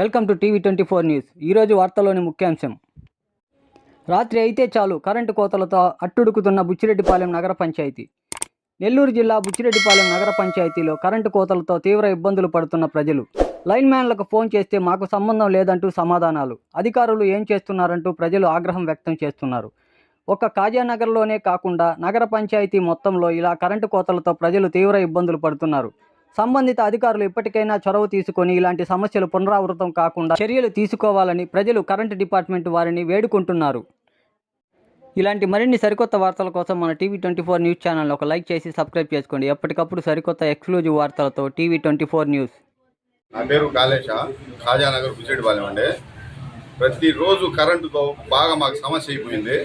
Welcome to టీవీ24 news. ఈరోజు వార్తల్లోని ముఖ్యాంశం. రాత్రి అయితే చాలు కరెంటు కోతలతో అట్టుడుకుతున్న బుచ్చిరెడ్డిపాలెం నగర పంచాయతీ. నెల్లూరు జిల్లా బుచ్చిరెడ్డిపాలెం నగర పంచాయతీలో కరెంటు కోతలతో తీవ్ర ఇబ్బందులు పడుతున్న ప్రజలు. లైన్ మ్యాన్లకు ఫోన్ చేస్తే మాకు సంబంధం లేదంటూ సమాధానాలు. అధికారులు ఏం చేస్తున్నారంటూ ప్రజలు ఆగ్రహం వ్యక్తం చేస్తున్నారు. ఒక్క కాజానగర్లోనే కాకుండా నగర పంచాయతీ మొత్తంలో ఇలా కరెంటు కోతలతో ప్రజలు తీవ్ర ఇబ్బందులు పడుతున్నారు. సంబంధిత అధికారులు ఇప్పటికైనా చొరవ తీసుకొని ఇలాంటి సమస్యలు పునరావృతం కాకుండా చర్యలు తీసుకోవాలని ప్రజలు కరెంటు డిపార్ట్మెంట్ వారిని వేడుకుంటున్నారు. ఇలాంటి మరిన్ని సరికొత్త వార్తల కోసం మన టీవీ24 న్యూస్ ఛానల్ ఒక లైక్ చేసి సబ్స్క్రైబ్ చేసుకోండి. ఎప్పటికప్పుడు సరికొత్త ఎక్స్క్లూజివ్ వార్తలతో టీవీ24 న్యూస్. నా పేరు కాళేశ, ఖాజానగర్ బుచ్చిరెడ్డిపాలెం అండి. ప్రతిరోజు కరెంటుతో బాగా మాకు సమస్య అయిపోయింది.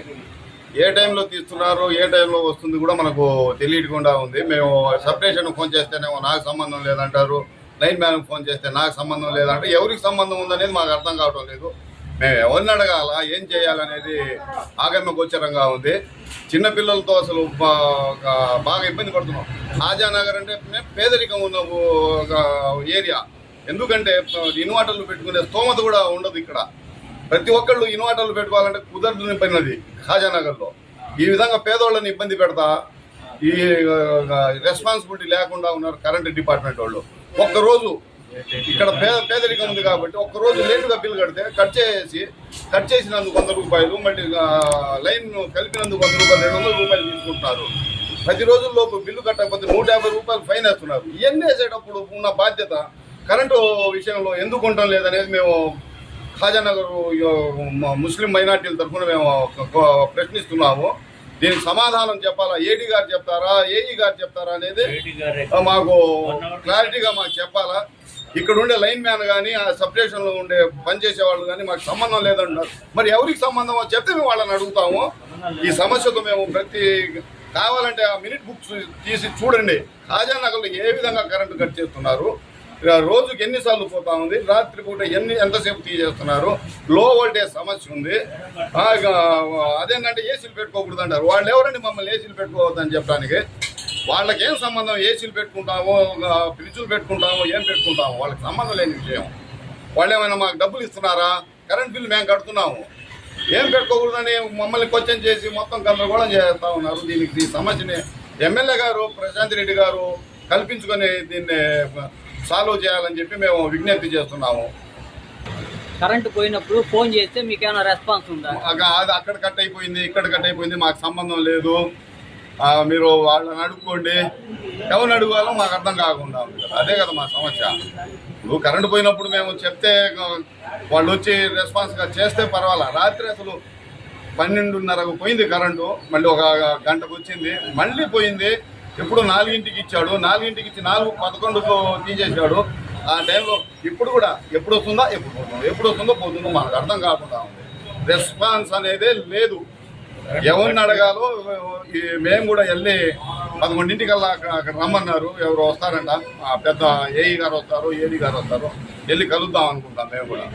ఏ టైంలో తీస్తున్నారో ఏ టైంలో వస్తుంది కూడా మనకు తెలియకుండా ఉంది. మేము సబ్స్టేషన్కి ఫోన్ చేస్తేనేమో నాకు సంబంధం లేదంటారు, లైన్ మ్యాన్కి ఫోన్ చేస్తే నాకు సంబంధం లేదంటే ఎవరికి సంబంధం ఉందనేది మాకు అర్థం కావటం లేదు. మేము ఎవరిని అడగాల, ఏం చేయాలనేది ఆగమ్య గోచరంగా ఉంది. చిన్నపిల్లలతో అసలు బాగా ఇబ్బంది పడుతున్నాం. ఖాజానగర్ అంటే పేదరికం ఉన్న ఒక ఏరియా. ఎందుకంటే ఇన్వర్టర్లు పెట్టుకునే స్తోమత కూడా ఉండదు ఇక్కడ. ప్రతి ఒక్కళ్ళు ఇన్వర్టర్లు పెట్టుకోవాలంటే కుదరని పడినది ఖాజానగర్లో. ఈ విధంగా పేదోళ్ళని ఇబ్బంది పెడతా ఈ రెస్పాన్సిబిలిటీ లేకుండా ఉన్నారు కరెంట్ డిపార్ట్మెంట్ వాళ్ళు. ఒక్కరోజు ఇక్కడ పేదరికం ఉంది కాబట్టి ఒక్కరోజు లేటుగా బిల్ కడితే కట్ చేసినందుకు 100 రూపాయలు, మళ్ళీ లైన్ కలిపినందుకు 100 రూపాయలు, 200 రూపాయలు తీసుకుంటున్నారు. 10 రోజుల్లోపు బిల్లు కట్టకపోతే 150 రూపాయలు ఫైన్ వేస్తున్నారు. ఇవన్నీ వేసేటప్పుడు ఉన్న బాధ్యత కరెంటు విషయంలో ఎందుకు ఉండటం లేదనేది మేము ఖాజానగర్ ముస్లిం మైనార్టీల తరఫున మేము ప్రశ్నిస్తున్నాము. దీనికి సమాధానం చెప్పాలా, ఏడీ గారు చెప్తారా, ఏఈ గారు చెప్తారా అనేది మాకు క్లారిటీగా మాకు చెప్పాలా. ఇక్కడ ఉండే లైన్ మ్యాన్ కానీ ఆ సబ్స్టేషన్లో ఉండే పనిచేసే వాళ్ళు కానీ మాకు సంబంధం లేదంటారు. మరి ఎవరికి సంబంధమో చెప్తే మేము వాళ్ళని అడుగుతాము. ఈ సమస్యతో మేము కావాలంటే ఆ మినిట్ బుక్స్ తీసి చూడండి. ఖాజానగర్లో ఏ విధంగా కరెంటు కట్ చేస్తున్నారు, రోజుకి ఎన్నిసార్లు పోతా ఉంది, రాత్రిపూట ఎంతసేపు తీసేస్తున్నారు, లో వోల్టేజ్ సమస్య ఉంది. అదేంటంటే ఏసీలు పెట్టుకోకూడదు అంటారు. వాళ్ళు ఎవరండి మమ్మల్ని ఏసీలు పెట్టుకోవద్దని చెప్పడానికి? వాళ్ళకి ఏం సంబంధం? ఏసీలు పెట్టుకుంటామో, ఫ్రిడ్జులు పెట్టుకుంటామో, ఏం పెట్టుకుంటామో వాళ్ళకి సంబంధం లేని విషయం. వాళ్ళు ఏమైనా మాకు డబ్బులు ఇస్తున్నారా? కరెంట్ బిల్లు మేము కడుతున్నాము. ఏం పెట్టుకోకూడదని మమ్మల్ని క్వశ్చన్ చేసి మొత్తం గందరగోళం చేస్తూ ఉన్నారు. దీనికి ఈ సమస్యని ఎమ్మెల్యే గారు ప్రశాంత్ రెడ్డి గారు కల్పించుకొని దీన్ని సాల్వ్ చేయాలని చెప్పి మేము విజ్ఞప్తి చేస్తున్నాము. కరెంటు పోయినప్పుడు ఫోన్ చేస్తే మీకు ఏమైనా రెస్పాన్స్ ఉందా? అది అక్కడ కట్ అయిపోయింది, ఇక్కడ కట్ అయిపోయింది, మాకు సంబంధం లేదు, మీరు వాళ్ళని అడుక్కోండి. ఎవరిని అడుగువాలో మాకు అర్థం కాకుండా ఉంది కదా. అదే కదా మా సమస్య. ఇప్పుడు కరెంటు పోయినప్పుడు మేము చెప్తే వాళ్ళు వచ్చి రెస్పాన్స్గా చేస్తే పర్వాలా. రాత్రి అసలు 12:30కు పోయింది కరెంటు, మళ్ళీ ఒక గంటకు వచ్చింది, మళ్ళీ పోయింది. ఎప్పుడు 4ంటికి ఇచ్చాడు, 4ంటికి ఇచ్చి 4:11కు తీసేసాడు. ఆ టైంలో ఇప్పుడు కూడా ఎప్పుడు వస్తుందో పోతుందో మనకు అర్థం కాకుండా ఉంది. రెస్పాన్స్ అనేదే లేదు. ఎవరిని అడగాలో మేము కూడా వెళ్ళి 11ంటికల్లా అక్కడ రమ్మన్నారు. ఎవరు వస్తారంట, పెద్ద ఏఈ గారు వస్తారు, ఏడీ గారు వస్తారు, వెళ్ళి కలుద్దాం అనుకుంటాం మేము కూడా.